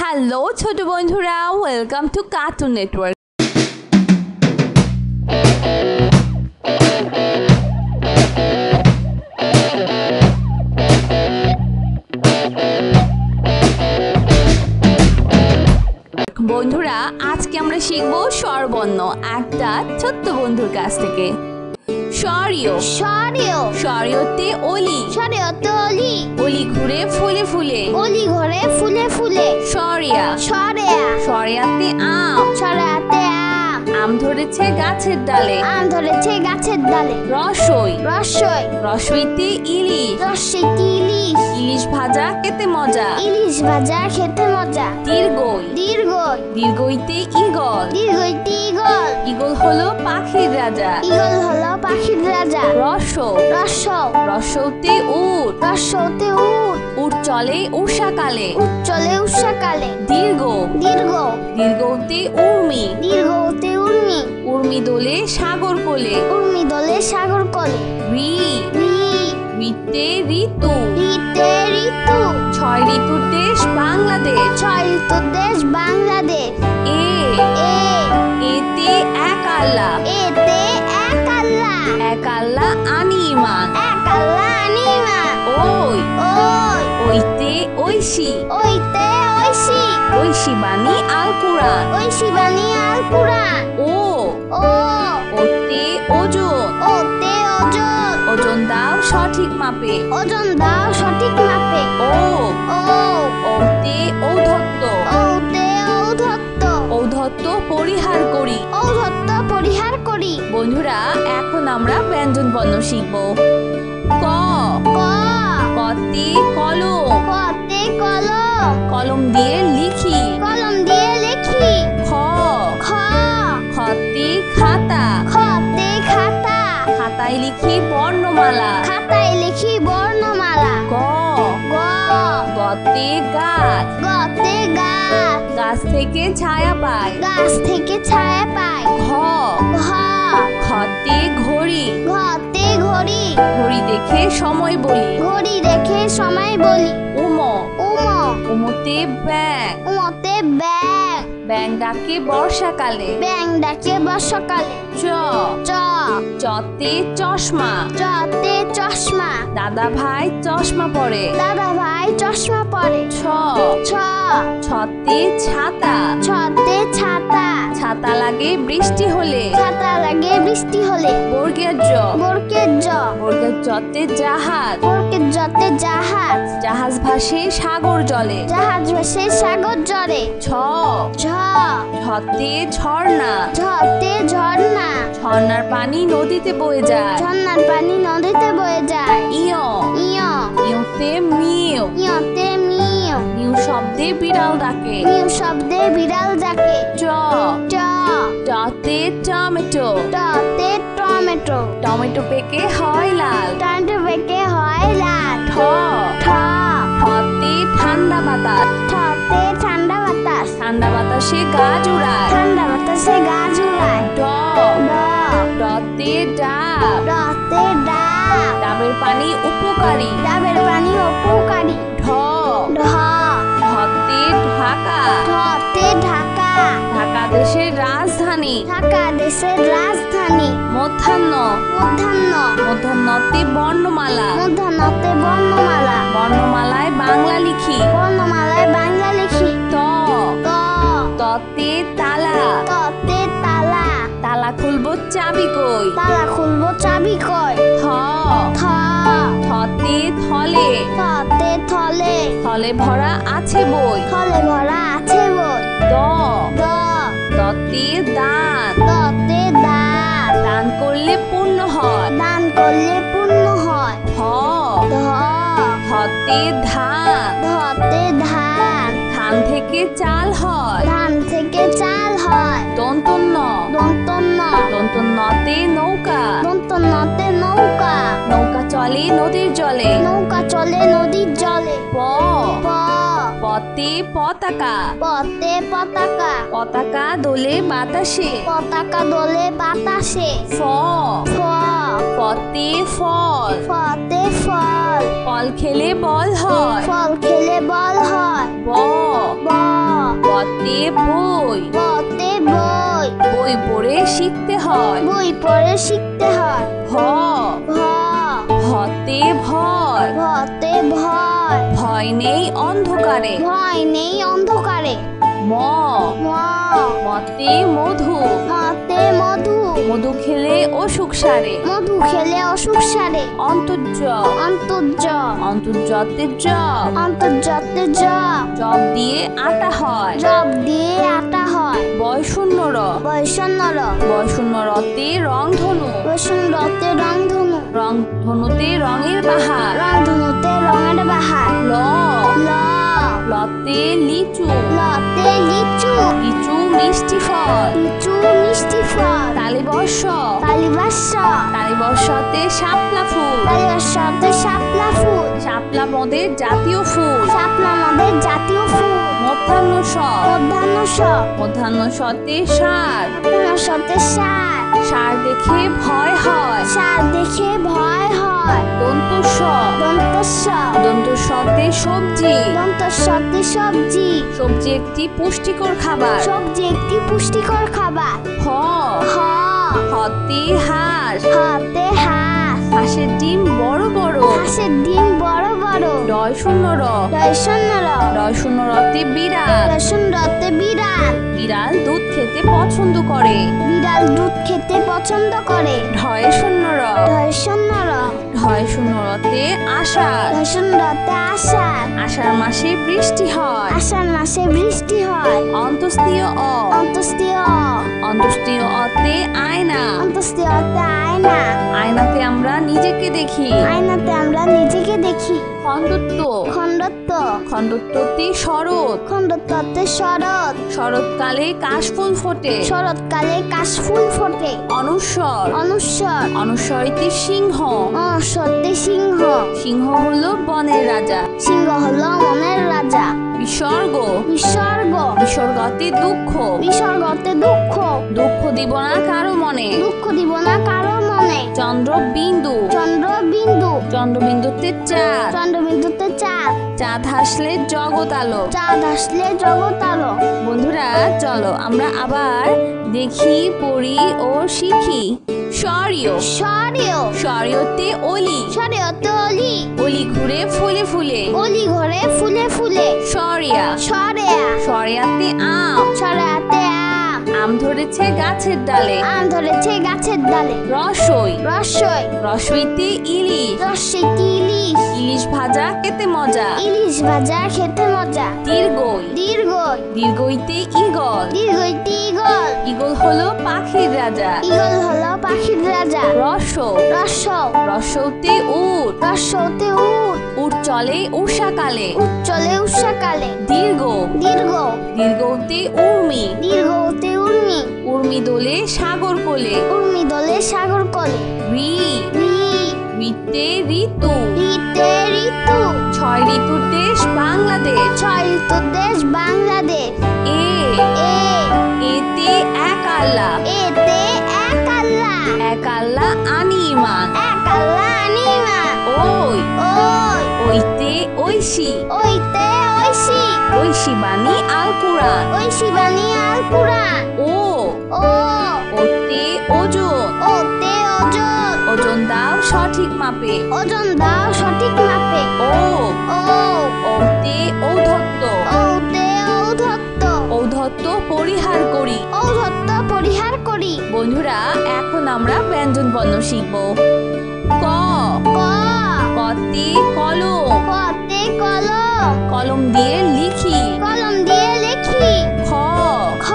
Hello ছোট বন্ধুরা, welcome to cartoon network. বন্ধুরা, আজকে আমরা শিখব স্বরবর্ণ একটা ছোট্ট বন্ধুর কাছ থেকে। স্বরীয় স্বরীয় স্বরীয়তে অলি স্বরীয়তে অলি অলি ঘুরে ফুলে ফুলে অলি ঘরে ফুলে ফুলে স্বরিয়া স্বরেয়া স্বরিয়াতে আম স্বরেয়াতে আম আম ধরেছে গাছের ডালে আম ধরেছে গাছের ডালে রসই রসই রসইতে ইলিশ রসইতে ইলিশ ইলিশ ভাজা খেতে মজা ইলিশ ভাজা খেতে মজা দীর্ঘই দীর্ঘই দীর্ঘইতে ইগল দীর্ঘইতে ইগল ইগল হলো পাখির রাজা ইগল হলো পাখির রাজা রসৌ রসৌ রসৌতে উট রসৌতে উট উট চলে উষাকালে উট চলে উষাকালে দীর্ঘ দীর্ঘ দীর্ঘতে উর্মি দীর্ঘতে উর্মি উর্মি দোলে সাগর কোলে উর্মি দলে সাগর কোলে রি রি রিতে ঋতু ঋতে ঋতু ছয় ঋতুর দেশ বাংলাদেশ ছয় ঋতুর দেশ বাংলাদেশ এ এ এতে এক আল্লাহ এতে এক আল্লাহ এক আল্লাহ আনি ইমান এক আল্লাহ আনিমা ওই ওই ওইতে ঐশী ওইতে ঐশী ঐশী বাণী আল কুরআন ঐশী বাণী আল কুরআন ও ও ওতে ওজন ওতে ওজন ওজন দাও সঠিক মাপে ওজন দাও সঠিক মাপে ও ও ওতে ঔদ্ধত্য ওতে ঔদ্ধত্য ঔদ্ধত্য পরিহার করি। ঔদ্ধত্য পরিহার করি। বন্ধুরা, এখন আমরা ব্যঞ্জন বর্ণ শিখব। ক ক কতে কলম কতে কলম কলম দিয়ে লিখি। কলম দিয়ে লিখি। খ খ খতে খাতা খতে খাতা খাতায় লিখি বর্ণমালা। খাতায় লিখি বর্ণমালা। গ গ গতে গাছ গতে গাছ গাছ থেকে ছায়া পায়। গাছ থেকে ছায়া পায়। ঘ ঘ ঘতে ঘড়ি ঘতে ঘড়ি ঘড়ি দেখে সময় বলি। ঘড়ি দেখে সময় বলি। উম উম উমতে ব্যাং উমতে ব্যাং ব্যাং ডাকে বর্ষাকালে। ব্যাং ডাকে বর্ষাকালে। চ চ চতে চশমা চতে চশমা দাদা ভাই চশমা পরে। দাদা ভাই চশমা পরে। ছ ছ ছতে ছাতা ছতে ছাতা ছাতা লাগে বৃষ্টি হলে। ছাতা লাগে বৃষ্টি হলে। বর্গের জ বর্গের জ বর্গের জতে জাহাজ বর্গের জতে জাহাজ জাহাজ ভাসে সাগর জলে। জাহাজ ভাসে সাগর জলে। ছ ঝ ঝতে ঝর্ণা ঝতে ঝর্ণা ঝর্ণার পানি নদীতে বয়ে যায়। ঝর্ণার পানি নদীতে বয়ে যায়। ইয় ইয় ইয়তে মিউ ইয়তে মিউ মিউ শব্দে বিড়াল ডাকে। মিউ শব্দে বিড়াল ডাকে। ট ট টতে টমেটো টতে টমেটো টমেটো পেকে হয় লাল। টমেটো পেকে হয় লাল। ঠ ঠ ঠতে ঠান্ডা বাতাস ঠতে ঠান্ডা বাতাস ঠান্ডা বাতাসে গাছ উড়ায়। ঠান্ডা বাতাসে গাছ উড়ায়। ড ড ডতে ডাব ডতে ডাব ডাবের পানি উপকারী। ডাবের পানি উপকারী। ঢ ঢ ঢতে ঢাকা ঢতে ঢাকা ঢাকা দেশের রাজধানী। ঢাকা দেশের রাজধানী। মধ্যাহ্ন মধ্যাহ্ন মধ্যাহ্নতে বর্ণমালা মধ্যাহ্নতে বর্ণমালা বর্ণমালায় বাংলা লিখি। বর্ণমালায় বাংলা লিখি। ত ত ততে তালা ততে তালা তালা খুলবো চাবি কই। তালা খুলবো চাবি কই। থ থ থতে থলে থতে থলে থলে ভরা আছে বই। থলে ভরা আছে বই। দ দ দতে দান দতে দান দান করলে পূর্ণ হয়। দান করলে পূর্ণ হয়। হ ধ হতে ধান ধতে ধান ধান থেকে চাল হয়। ধান থেকে চাল হয়। দন্তন্য দন্তন্য দন্তন্যতে নৌকা দন্তন্যতে নৌকা নৌকা চলে নদীর জলে। নৌকা চলে নদীর জলে। প প পতে পতাকা পতে পতাকা পতাকা দোলে বাতাসে। পতাকা দোলে বাতাসে। ফ ফ ফতে ফল ফতে ফল ফল খেলে বল হয়। ফল খেলে বল হয়। ব ব বতে বই, বতে বই, বই পড়ে শিখতে হয়। বই পড়ে শিখতে হয়। ভ, ভ, ভতে ভয়, ভতে ভয়, ভয় নেই অন্ধকারে। ভয় নেই অন্ধকারে। ম, ম, মতে মধু, মতে মধু, মধু খেলে অসুখ সারে। মধু খেলে অসুখ সারে। অন্তর্য, অন্তর্য, অন্তর্যতে জব, অন্তর্জাতে জব, জব দিয়ে আটা হয়। জব দিয়ে আটা হয়। বয়শূন্য র, বৈষণ্য র, বয়শূন্য রতে রংধনু, বৈষণ্যতে রংধনু, রংধনুতে রঙের বাহার। রংধনুতে রঙের বাহার। ল, ল, লতে লিচু, লতে লিচু, লিচু মিষ্টি ফল। লিচু মিষ্টি ফল। তালিবর্ষ, তালিবাস্য, তালিবর্ষতে শাপলা ফুল, তালিবাস্যতে শাপলা ফুল, শাপলা মদের জাতীয় ফুল। শাপলা আমাদের জাতীয় ফুল। মধ্যাহ্ন স, মধ্যাহ্ন স, মধ্যাহ্ন সতে সার, মধ্যাহ্ন সতে সার, সার দেখে ভয় হয়। সার দেখে ভয় হয়। দন্ত স, দন্তস্ব, দন্ত সতে সবজি, দন্তস্বতে সবজি, সবজি একটি পুষ্টিকর খাবার। সবজি একটি পুষ্টিকর খাবার। হ, হ, হতে হাঁস, হাতে হাঁস, হাঁসের ডিম বড় বড়। হাঁসের ডিম বড় বড়। ডয় শূন্য র, দর্শন্য র, ডয় শূন্য রতে বিড়াল, দর্শন রতে বিড়াল, বিড়াল দুধ খেতে পছন্দ করে। বিড়াল দুধ খেতে পছন্দ করে। ঢয় শূন্য র, দর্শন্য র, ঢয় শূন্য রতে আষাঢ়, দর্শন রতে আষাঢ়, আষাঢ় মাসে বৃষ্টি হয়। আষাঢ় মাসে বৃষ্টি হয়। অন্তস্তীয় অ, অন্তস্তীয়, অন্তস্তীয় অতে আয়না, অন্তস্তীয়তে আয়না, আয়নাতে আমরা নিজেকে দেখি। আয়নাতে আমরা নিজেকে দেখি। খণ্ডত্ব, খণ্ডত্ব, খণ্ডত্বতে শরৎ, খণ্ডত্বতে শরৎ, শরৎকালে কাশফুল ফোটে। শরৎকালে কাশফুল ফোটে। অনুস্বর, অনুস্বর, অনুস্বরিতে সিংহ, অনুস্বরতে সিংহ, সিংহ হলো বনের রাজা। সিংহ হলো মনের রাজা। বিসর্গ, বিসর্গ, বিসর্গতে দুঃখ, বিসর্গতে দুঃখ, দুঃখ দিব না কারো মনে। দুঃখ দিব না কারো মনে। চন্দ্রবিন্দু, চন্দ্রবিন্দু, চন্দ্রবিন্দুতে চাঁদ, চন্দ্রবিন্দুতে চাঁদ, চাঁদ হাসলে জগৎ আলো। চাঁদ আসলে জগৎ আলো। বন্ধুরা চলো আমরা আবার দেখি, পড়ি ও শিখি। স্বরীয়, সরিয়, স্বরীয়তে অলি, সরিয়তে অলি, অলি ঘুরে ফুলে ফুলে। অলি ঘরে ফুলে ফুলে। সরিয়া, সরেয়া, সরিয়াতে আম, সরেয়াতে আম, আম ধরেছে গাছের ডালে। আম ধরেছে গাছের ডালে। রসই, রসই, রসইতে ইলিশ, রসইতে ইলিশ, ইলিশ ভাজা খেতে মজা। ইলিশ ভাজা খেতে মজা। দীর্ঘই, দীর্ঘই, দীর্ঘইতে ইগল, দীর্ঘইতে ইগল, ইগল হলো পাখির রাজা। ইগল হলো পাখির রাজা। রস, রস, রসৌতে উট, রসতে উট, উট চলে উষাকালে। উট চলে উষাকালে। দীর্ঘ, দীর্ঘ, দীর্ঘতে উর্মি, দীর্ঘতে উর্মি, উর্মি দোলে সাগর কোলে। উর্মি দলে সাগর কলে। রি, রি, রিতে ঋতু, রিতে ঋতু, ছয় ঋতুর দেশ বাংলাদেশ। ছয় ঋতুর দেশ বাংলাদেশ। এ, এ, এতে এক আল্লাহ, এতে এক আল্লাহ, এক আল্লাহ আনি ইমান। এক আল্লাহ আনিমা। ওই, ওই, ওইতে ঐশী, ওইতে ঐশী, ঐশী বাণী আল কুরআন। ঐশী বাণী আল কুরআন। ও, ও, ওতে ওজন, ওতে ওজন, ওজন দাও সঠিক মাপে। ওজন দাও সঠিক মাপে। ও, ও, ওতে ঔদ্ধত্য, ওতে ঔদ্ধত্য, ঔদ্ধত্য পরিহার করি। ঔদ্ধত্য পরিহার করি। বন্ধুরা এখন আমরা ব্যঞ্জন বর্ণ শিখব। ক, ক, কতে কলম, কতে কলম, কলম দিয়ে লিখি। কলম দিয়ে লিখি। খ, খ,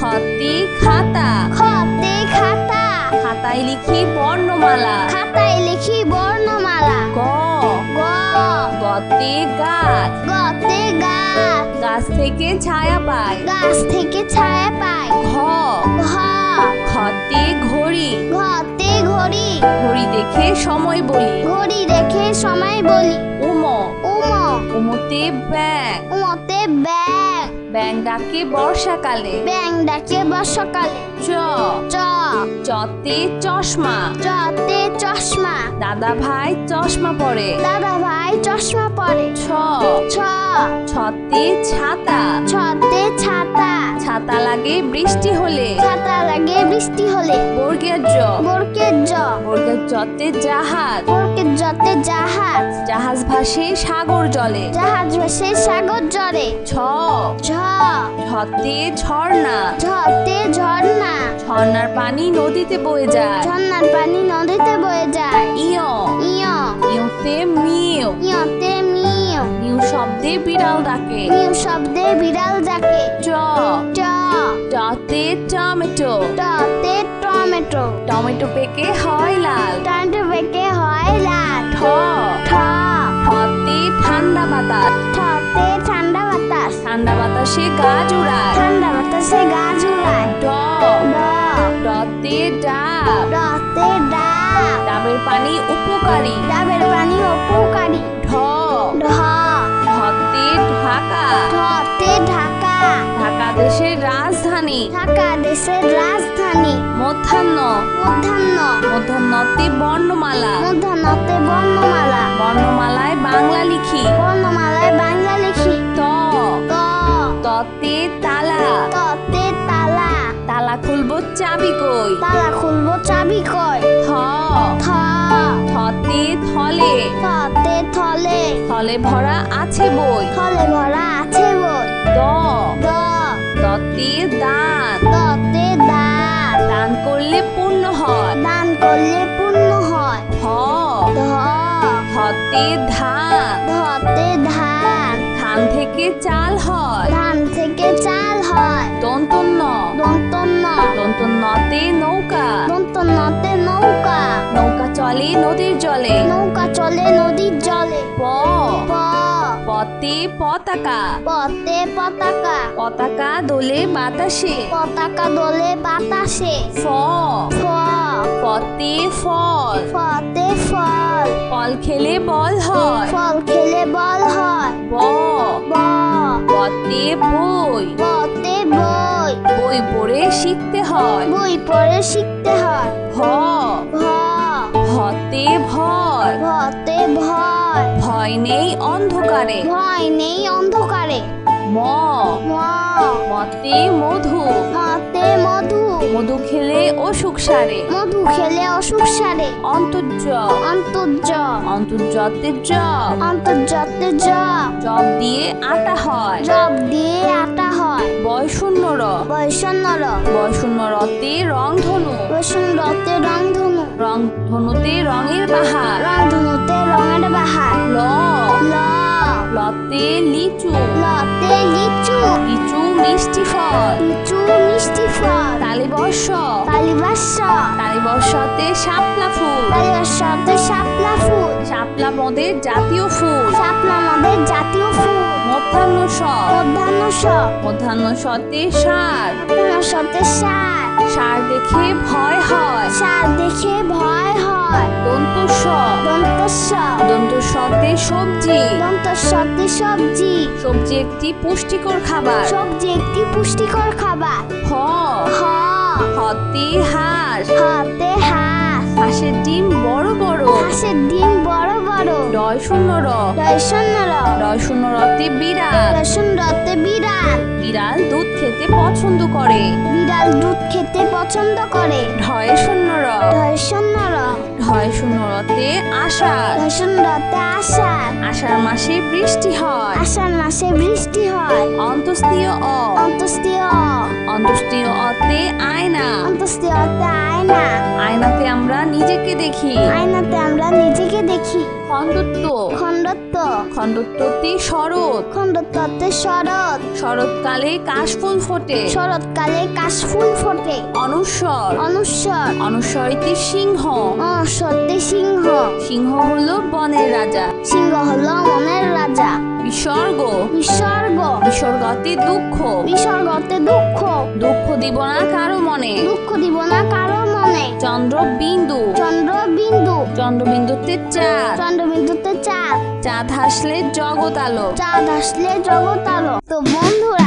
খতে খাতা, খতে খাতা, খাতায় লিখি বর্ণমালা। খাতায় লিখি বর্ণমালা। গ, গ, গতে গাছ, গতে গাছ, গাছ থেকে ছায়া পায়। গাছ থেকে ছায়া পায়। ঘ, ঘ, ঘতে ঘড়ি, ঘতে ঘড়ি, ঘড়ি দেখে সময় বলি। ঘড়ি দেখে সময় বলি। উম, উম, উমতে ব্যাং, উমতে ব্যাং, ব্যাং ডাকে বর্ষাকালে। ব্যাং ডাকে বর্ষাকালে। চ, চ, চতে চশমা, চতে চশমা, দাদা ভাই চশমা পরে। দাদা ভাই চশমা পরে। ছ, ছ, ছতে ছাতা, ছতে লাগে বৃষ্টি হলে। ছাতা লাগে বৃষ্টি হলে। বর্গের জ। বর্গের জ। বর্গের জতে জাহাজ। বর্গের জতে জাহাজ। জাহাজ ভাসে সাগর জলে। জাহাজ ভাসে সাগর জলে। ছ। ঝ। ঝতে ঝর্ণা। ঝতে ঝর্ণা। ঝর্ণার পানি নদীতে বয়ে যায়। ঝর্ণার পানি নদীতে বয়ে যায়। ইয়। ইয়। ইয়তে মিউ। ইয়তে মিউ। মিউ শব্দে বিড়াল ডাকে। মিউ শব্দে বিড়াল ডাকে। ট। ট। টতে টমেটো। টতে টমেটো। টমেটো পেকে হয় লাল। টমেটো পেকে হয় লাল। ঠ। ঠ। ঠতে ঠান্ডা বাতাস। ঠতে ঠান্ডা বাতাস। ঠান্ডা বাতাসে গাছ উড়ায়। ঠান্ডা বাতাসে গাছ উড়ায়। ড। ড। ডতে ডাব। ডতে ডাব। ডাবের পানি উপকারী। ডাবের পানি উপকারী। ঢ। ঢ। ঢতে ঢাকা। ঢতে ঢাকা। ঢাকা দেশের রাজধানী। ঢাকা দেশের রাজধানী। মধ্যাহ্ন। মধ্যাহ্ন। মধ্যাহ্নতে বর্ণমালা। মধ্যাহ্নতে বর্ণমালা। বর্ণমালায় বাংলা লিখি। বর্ণমালায় বাংলা লিখি। ত। ত। ততে তালা। ততে তালা। তালা খুলবো চাবি কই। তালা খুলবো চাবি কই। থ। থ। থতে থলে। থতে থলে। থলে ভরা আছে বই। থলে ভরা আছে বই। দ। দ। দতে দান। দতে দান। দান করলে পূর্ণ হয়। দান করলে পূর্ণ হয়। হ। ধ। হতে ধান। ধতে ধান। ধান থেকে চাল হয়। ধান থেকে চাল হয়। দন্তন্য। দন্তন্য। দন্তন্যতে নৌকা। দন্তন্যতে নৌকা। নৌকা চলে নদীর জলে। নৌকা চলে নদীর জলে। প। প। পতে পতাকা। পতে পতাকা। পতাকা দোলে বাতাসে। পতাকা দোলে বাতাসে। ফ। ফ। ফতে ফল। ফতে ফল। ফল খেলে বল হয়। ফল খেলে বল হয়। ব। ব। বতে বই। বতে বই। বই পড়ে শিখতে হয়। বই পড়ে শিখতে হয়। ভ। ভ। ভতে ভয়। ভতে ভয়। ভয় নেই অন্ধকারে। ভয় নেই অন্ধকারে। ম। ম। মতে মধু। মতে মধু। মধু খেলে অসুখ সারে। মধু খেলে অসুখ সারে। অন্তর্য। অন্তর্য। অন্তর্যতে জব। অন্তর্যতে জব। জব দিয়ে আটা হয়। জব দিয়ে আটা হয়। বয়শূন্য র। বৈষণ্য র। বয়শূন্য রতে রংধনু। বৈষণ্যতে রংধনু। রংধনুতে রঙের বাহার। রংধনুতে রঙের বাহার। ল। ল। লতে লিচু। লতে লিচু। লিচু মিষ্টি ফল। লিচু মিষ্টি ফল। তালিবর্ষ। তালিবাস্য। তালিবর্ষতে শাপলা ফুল। তালিবাস্যতে শাপলা ফুল। শাপলা মদের জাতীয় ফুল। শাপলা আমাদের জাতীয় ফুল। মধ্যাহ্ন স। মধ্যাহ্ন স। মধ্যাহ্ন সতে সার। মধ্যাহ্ন সতে সার। সার দেখে ভয় হয়। সার দেখে ভয় হয়। দন্ত স। দন্তস্ব। দন্ত সতে সবজি। দন্তস্বতে সবজি। সবজি একটি পুষ্টিকর খাবার। সবজি একটি পুষ্টিকর খাবার। হ। হ। হতে হাঁস। হাতে হাঁস। হাঁসের ডিম বড় বড়। হাঁসের ডিম বড় বড়। ডয় শূন্য র। দর্শন্য র। ডয় শূন্য রতে বিড়াল। দর্শন রতে বিড়াল। বিড়াল দুধ খেতে পছন্দ করে। বিড়াল দুধ খেতে পছন্দ করে। ঢয় শূন্য র। দর্শন্য র। ঢয় শূন্য রতে আষাঢ়। দর্শন রতে আষাঢ়। আষাঢ় মাসে বৃষ্টি হয়। আষাঢ় মাসে বৃষ্টি হয়। অন্তস্তীয় অ। অন্তস্তীয় অ। অন্তস্তীয় অতে আয়না। অন্তস্তীয় অতে আয়না। আয়নাতে আমরা নিজেকে দেখি। আয়নাতে আমরা নিজেকে দেখি। খণ্ডত্ব। খণ্ডত্ব। খণ্ডত্বতে শরৎ। খণ্ডত্বতে শরৎ। শরৎকালে কাশফুল ফোটে। শরৎকালে কাশফুল ফোটে। অনুস্বর। অনুস্বর। অনুস্বরিতে সিংহ। অনুস্বরতে সিংহ। সিংহ হলো বনের রাজা। সিংহ হলো মনের রাজা। বিসর্গ। বিসর্গ। বিসর্গতে দুঃখ। বিসর্গতে দুঃখ। দুঃখ দিব না কারো মনে। দুঃখ দিব না কারো মনে। চন্দ্রবিন্দু। চন্দ্রবিন্দু। চন্দ্রবিন্দুতে চাঁদ। চন্দ্রবিন্দুতে চাঁদ। চাঁদ হাসলে জগৎ আলো। চাঁদ আসলে জগৎ আলো। তো বন্ধুরা